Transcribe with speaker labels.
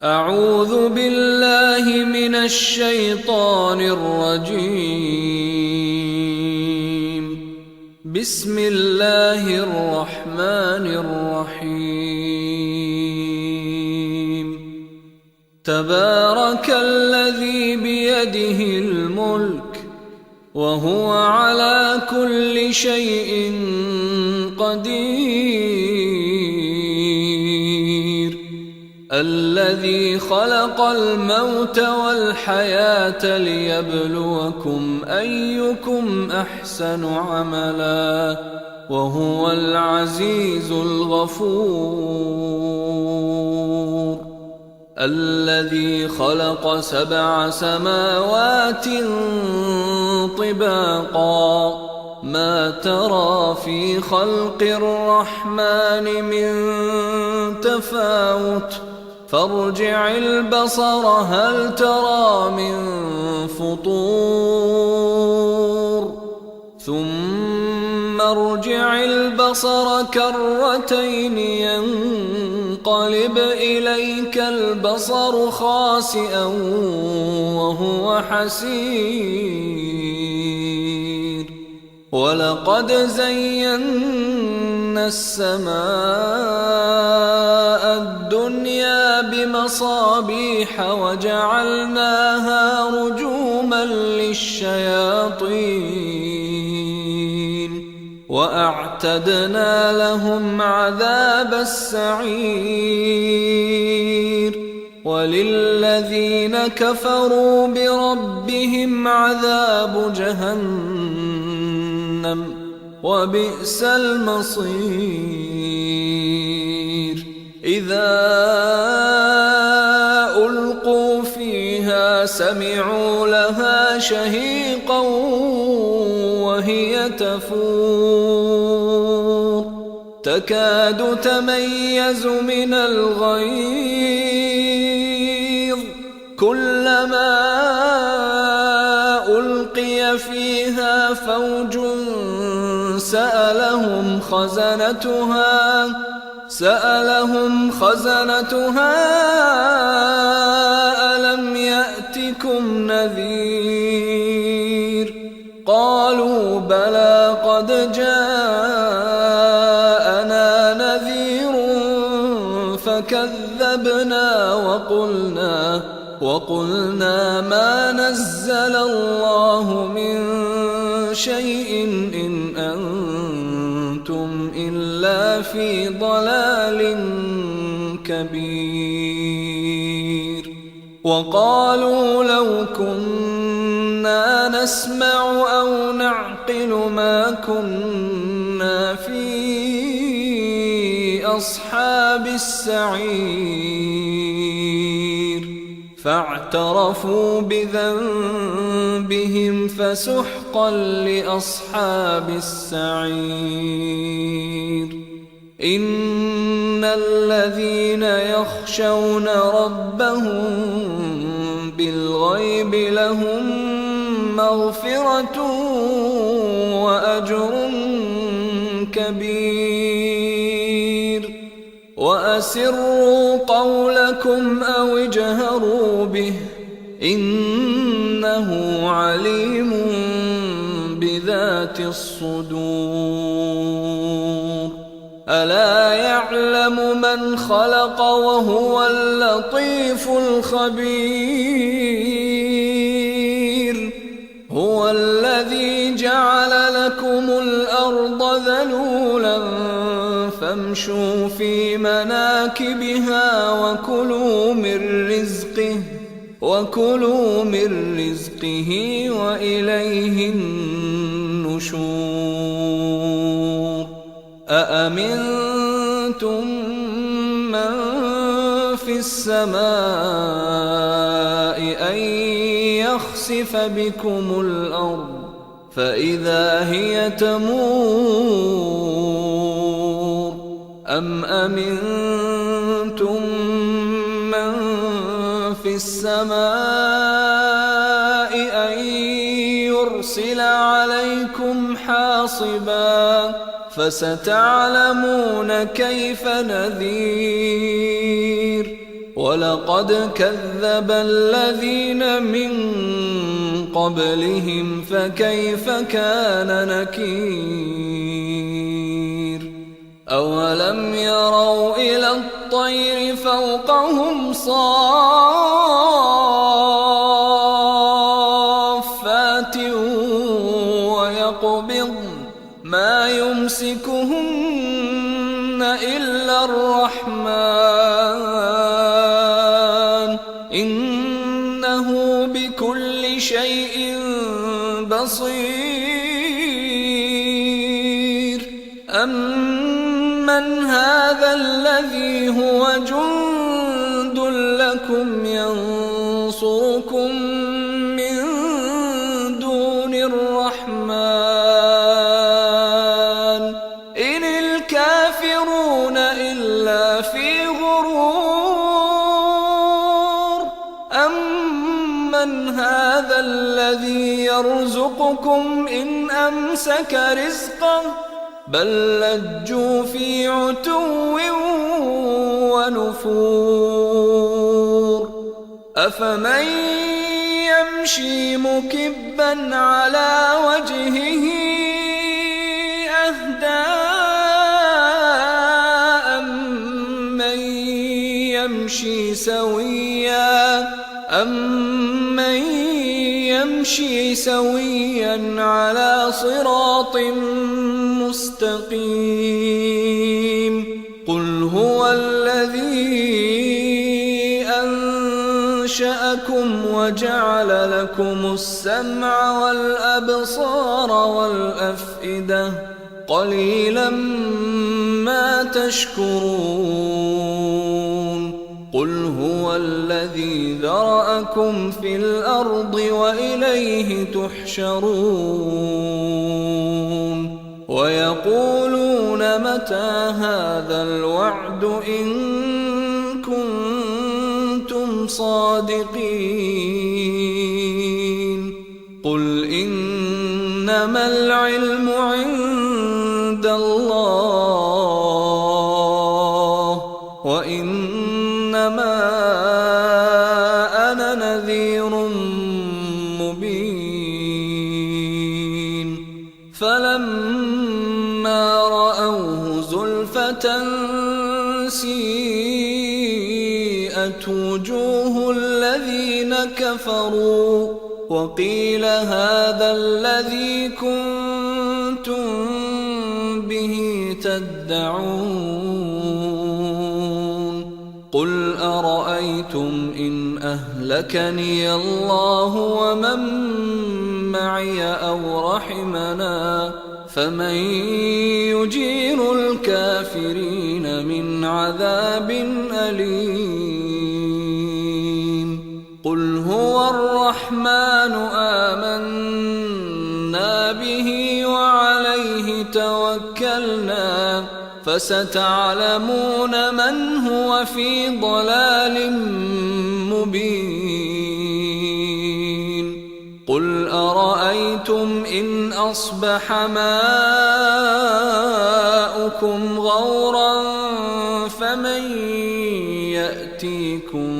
Speaker 1: أعوذ بالله من الشيطان الرجيم. بسم الله الرحمن الرحيم. تبارك الذي بيده الملك وهو على كل شيء قدير، الذي خلق الموت والحياة ليبلوكم أيكم أحسن عملا وهو العزيز الغفور. الذي خلق 7 سماوات طباقا، ما ترى في خلق الرحمن من تفاوت، فارجع البصر هل ترى من فطور، ثم ارجع البصر كرتين ينقلب إليك البصر خاسئا وهو حسير. ولقد زينا السماء الدنيا بمصابيح وجعلناها رجوما للشياطين وأعتدنا لهم عذاب السعير. وللذين كفروا بربهم عذاب جهنم وبئس المصير. إذا ألقوا فيها سمعوا لها شهيقا وهي تفور، تكاد تميز من الغيظ، كلما ألقي فيها فوج سألهم خزنتها ألم يأتكم نذير؟ قالوا بلى قد جاءنا نذير فكذبنا وقلنا ما نزل الله من شيء إن أنتم إلا في ضلال كبير. وقالوا لو كنا نسمع أو نعقل ما كنا في أصحاب السعير. فاعترفوا بذنبهم فسحقا لأصحاب السعير. إن الذين يخشون ربهم بالغيب لهم مغفرة وأجر كبير. وأسروا قولكم أو اجهروا به إنه عليم بذات الصدور. ألا يعلم من خلق وهو اللطيف الخبير. هو الذي جعل لكم الأرض ذلولا فامشوا في مناكبها وكلوا من رزقه وإليه النشور. أأمنتم من في السماء أن يخسف بكم الأرض فإذا هي تمور، أم أمنتم من في السماء أن يرسل عليكم حاصبا فستعلمون كيف نذير. ولقد كذب الذين من قبلهم فكيف كان نكير أولم يروا إلى الطير فوقهم صافات ويقبضن ما يمسكهن إلا الرحمن إنه بكل شيء بصير أمن هذا الذي هو جند لكم ينصركم من دون الرحمن إن الكافرون إلا في غرور أمن هذا الذي يرزقكم إن أمسك رزقه بل لجوا في عتو ونفور أفمن يمشي مكبا على وجهه أهدى أمن يمشي سويا على صراط مستقيم قل هو الذي أنشأكم وجعل لكم السمع والأبصار والأفئدة قليلا ما تشكرون قل هو الذي ذرأكم في الأرض وإليه تحشرون ويقولون متى هذا الوعد إن كنتم صادقين قل إنما العلم عند الله وإنما أنا نذير مبين فلما رأوه زلفة سيئت وجوه الذين كفروا وقيل هذا الذي كنتم به تدعون قل أرأيتم إن أهلكني الله ومن معي أو رحمنا فمن يجير الكافرين من عذاب أليم قل هو الرحمن آمنا به وعليه توكلنا فستعلمون من هو في ضلال مبين قل أرأيتم إن أصبح ماؤكم غورا فمن يأتيكم